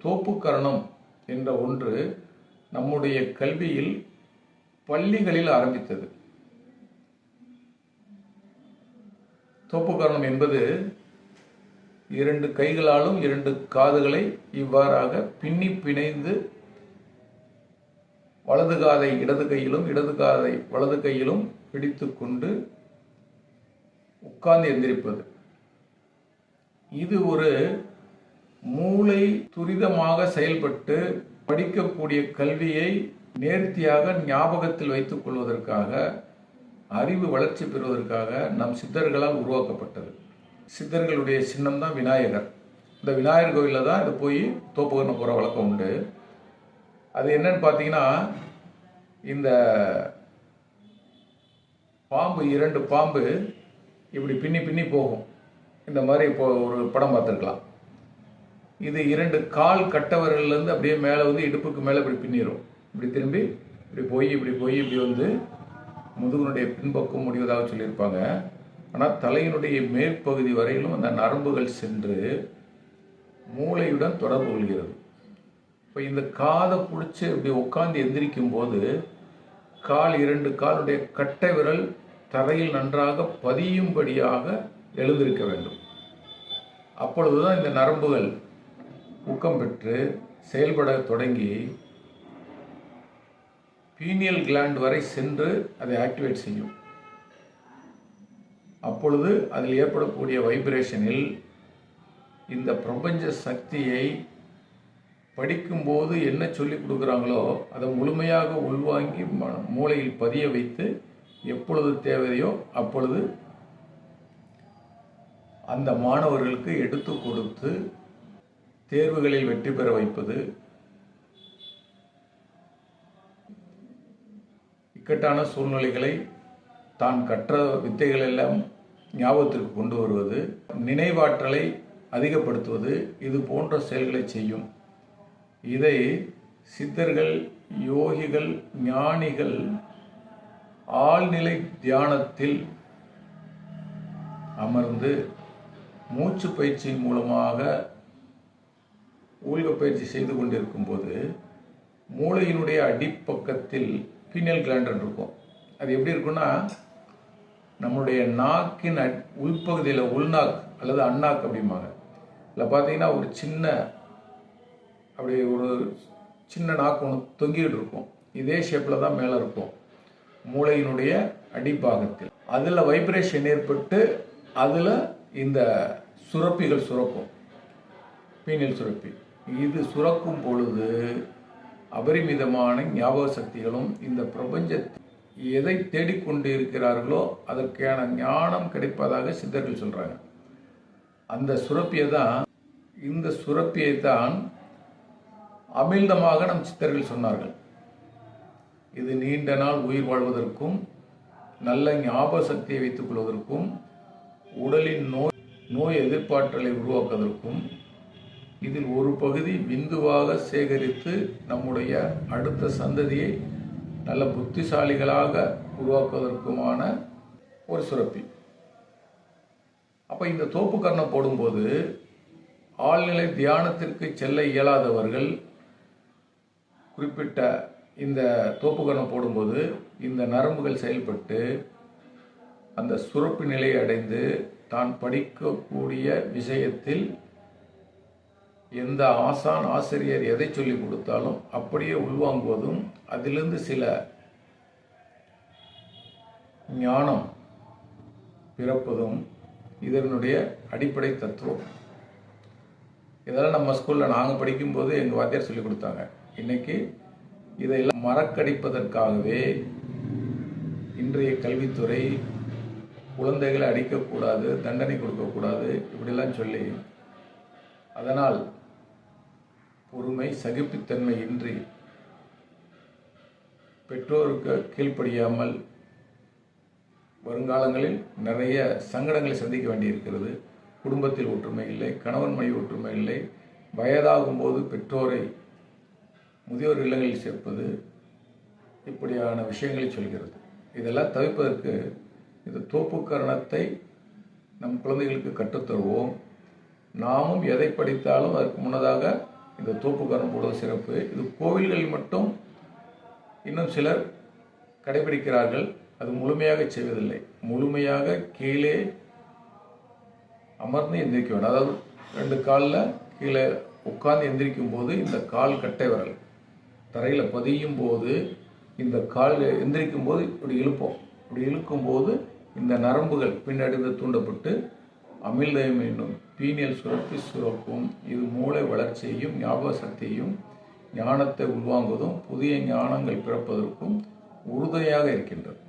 தோப்புக்கரணம் என்ற ஒன்று நம்முடைய கல்வியில் பள்ளிகளில் ஆரம்பித்தது. தோப்புக்கரணம் என்பது 2 கைகளாலும் 2 காதுகளை இவ்வாறாக பின்னி பிணைந்து வலது காதை இடது கையிலும் இடது காதை வலது கையிலும் பிடித்து கொண்டு உட்கார்ந்து எந்திரிப்பது. இது ஒரு மூளை துரிதமாக செயல்பட்டு படிக்கக்கூடிய கல்வியை நேர்த்தியாக ஞாபகத்தில் வைத்துக் கொள்வதற்காக, அறிவு வளர்ச்சி பெறுவதற்காக நம் சித்தர்களால் உருவாக்கப்பட்டது. சித்தர்களுடைய சின்னம் தான் விநாயகர். இந்த விநாயகர் கோயிலில் தான் இது போய் தோப்புக்கரணம் போகிற வழக்கம் உண்டு. அது என்னன்னு பார்த்தீங்கன்னா, இந்த பாம்பு 2 பாம்பு இப்படி பின்னி பின்னி போகும். இந்த மாதிரி இப்போ ஒரு படம் பார்த்துருக்கலாம். இது 2 கால் கட்டவர்கள்லேருந்து அப்படியே மேலே வந்து இடுப்புக்கு மேலே இப்படி பின்னிடும். இப்படி திரும்பி இப்படி போய் இப்படி வந்து முதுகுனுடைய பின்பக்கம் முடிவதாக சொல்லியிருப்பாங்க. ஆனால் தலையினுடைய மேற்பகுதி வரையிலும் அந்த நரம்புகள் சென்று மூளையுடன் தொடர்பு கொள்கிறது. இப்போ இந்த காதை பிடிச்சி இப்படி உட்காந்து எந்திரிக்கும் போது 2 காலுடைய கட்டை விரல் தரையில் நன்றாக பதியும்படியாக எழுந்திருக்க வேண்டும். அப்பொழுதுதான் இந்த நரம்புகள் ஊக்கம் பெற்று செயல்பட தொடங்கி பீனியல் கிளாண்ட் வரை சென்று அதை ஆக்டிவேட் செய்யும். அப்பொழுது அதில் ஏற்படக்கூடிய வைப்ரேஷனில் இந்த பிரபஞ்ச சக்தியை படிக்கும்போது என்ன சொல்லிக் கொடுக்குறாங்களோ அதை முழுமையாக உள்வாங்கி மூளையில் பதிய வைத்து எப்பொழுது தேவையோ அப்பொழுது அந்த மாணவர்களுக்கு எடுத்து கொடுத்து தேர்வுகளில் வெற்றி பெற வைப்பது, இக்கட்டான சூழ்நிலைகளை தான் கற்ற வித்தைகள் எல்லாம் ஞாபகத்திற்கு கொண்டு வருவது, நினைவாற்றலை அதிகப்படுத்துவது, இது போன்ற செயல்களை செய்யும். இதை சித்தர்கள், யோகிகள், ஞானிகள் ஆழ்நிலை தியானத்தில் அமர்ந்து மூச்சு பயிற்சி மூலமாக ஊழ்க பயிற்சி செய்து கொண்டிருக்கும் போது மூளையினுடைய அடிப்பக்கத்தில் பீனியல் கிளாண்ட் இருக்கும். அது எப்படி இருக்குன்னா, நம்மளுடைய நாக்கின் உள்பகுதியில் உள்நாக் அல்லது அண்ணாக் அப்படிம்பாங்க. இதில் பார்த்தீங்கன்னா ஒரு சின்ன நாக்கு ஒன்று தொங்கிட்டு இருக்கும். இதே ஷேப்பில் தான் மேலே இருக்கும் மூளையினுடைய அடிப்பாகத்தில். அதில் வைப்ரேஷன் ஏற்பட்டு அதில் இந்த சுரப்பிகள் சுரக்கும், பீனியல் சுரப்பி. இது சுரக்கும் பொழுது அபரிமிதமான ஞாபக சக்திகளும் இந்த பிரபஞ்சத்தில் எதை தேடிக்கொண்டு இருக்கிறார்களோ அதற்கான ஞானம் கிடைப்பதாக சித்தர்கள் சொல்கிறாங்க. இந்த சுரப்பியை தான் அமிழ்தமாக நம் சித்தர்கள் சொன்னார்கள். இது நீண்ட நாள் உயிர் வாழ்வதற்கும் நல்ல ஞாபக சக்தியை வைத்துக் கொள்வதற்கும் உடலின் நோய் எதிர்ப்பாற்றலை உருவாக்குவதற்கும் இதில் ஒரு பகுதி விந்துவாக சேகரித்து நம்முடைய அடுத்த சந்ததியை நல்ல புத்திசாலிகளாக உருவாக்குவதற்குமான ஒரு சுரப்பி. அப்போ இந்த தோப்புக்கரணம் போடும்போது ஆழ்நிலை தியானத்திற்கு செல்ல இயலாதவர்கள் குறிப்பிட்ட இந்த தோப்புக்கரணம் போடும்போது இந்த நரம்புகள் செயல்பட்டு அந்த சுரப்பு நிலையை அடைந்து தான் படிக்கக்கூடிய விஷயத்தில் எந்த ஆசிரியர் எதை சொல்லிக் கொடுத்தாலும் அப்படியே உள்வாங்குவதும் அதிலிருந்து சில ஞானம் பிறப்பதும் இதனுடைய அடிப்படை தத்துவம். இதெல்லாம் நம்ம ஸ்கூலில் நாங்கள் படிக்கும்போது எங்கள் வாத்தியார் சொல்லிக் கொடுத்தாங்க. இன்னைக்கு இதையெல்லாம் மறக்கடிப்பதற்காகவே இன்றைய கல்வித்துறை குழந்தைகளை அடிக்கக்கூடாது, தண்டனை கொடுக்கக்கூடாது, இப்படிலாம் சொல்லி அதனால் பொறுமை, சகிப்புத்தன்மை இன்றி பெற்றோருக்கு கீழ்ப்படியாமல் வருங்காலங்களில் நிறைய சங்கடங்களை சந்திக்க வேண்டியிருக்கிறது. குடும்பத்தில் ஒற்றுமை இல்லை, கணவன் மனைவி ஒற்றுமை இல்லை, வயதாகும் போது பெற்றோரை முதியோர் இல்லங்களில் சேர்ப்பது, இப்படியான விஷயங்களை சொல்கிறது. இதெல்லாம் தவிர்ப்பதற்கு இந்த தோப்புக்கரணத்தை நம் குழந்தைகளுக்கு கற்றுத்தருவோம். நாமும் எதை படித்தாலும் அதற்கு முன்னதாக இந்த தோப்புக்கரணம் போடுவது சிறப்பு. இது கோவில்களில் மட்டும் இன்னும் சிலர் கடைபிடிக்கிறார்கள். அது முழுமையாக செய்வதில்லை. முழுமையாக கீழே அமர்ந்து எந்திரிக்க வேண்டும். அதாவது 2 காலில் கீழே உட்கார்ந்து எந்திரிக்கும் போது இந்த கால் கட்டை விரல் தரையில் பதியும் போது இந்த கால் எந்திரிக்கும் போது இப்படி இழுப்போம். இப்படி இழுக்கும்போது இந்த நரம்புகள் பின்னடைந்து தூண்டப்பட்டு அமிழ்தயம் என்னும் பீனியல் சுரப்பி சுரக்கும். இது மூளை வளர்ச்சியையும் ஞாபக சக்தியையும் ஞானத்தை உள்வாங்குவதும் புதிய ஞானங்கள் பிறப்பதற்கும் உறுதுணையாக இருக்கின்றது.